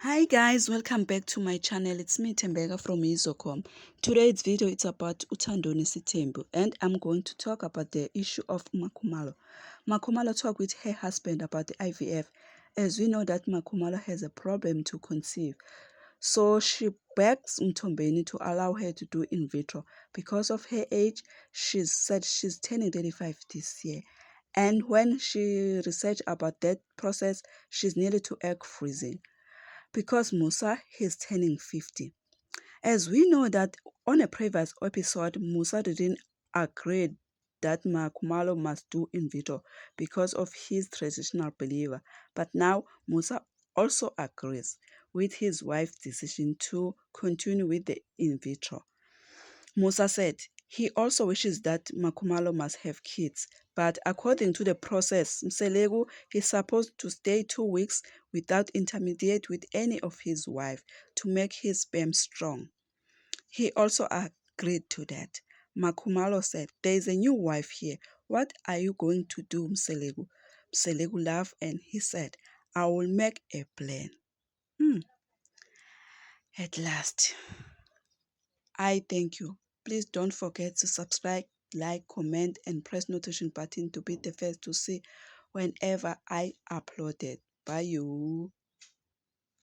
Hi guys, welcome back to my channel. It's me Tembeka from Izocom. Today's video is about Uthandoni Sithembu and I'm going to talk about the issue of Makhumalo. Makhumalo talked with her husband about the IVF, as we know that Makhumalo has a problem to conceive. So she begs Mtombeni to allow her to do in vitro. Because of her age, she said she's turning 35 this year. And when she researched about that process, she's nearly to egg freezing because Musa is turning 50. As we know that on a previous episode, Musa didn't agree that Makhumalo must do in vitro because of his traditional belief. But now Musa also agrees with his wife's decision to continue with the in vitro. Musa said he also wishes that Makhumalo must have kids, but according to the process, Mselegu is supposed to stay 2 weeks without intermediate with any of his wife to make his sperm strong. He also agreed to that. Makhumalo said, "There is a new wife here. What are you going to do, Mselegu?" Mselegu laughed and he said, "I will make a plan." At last. I thank you. Please don't forget to subscribe, like, comment, and press notification button to be the first to see whenever I upload it. Bye you.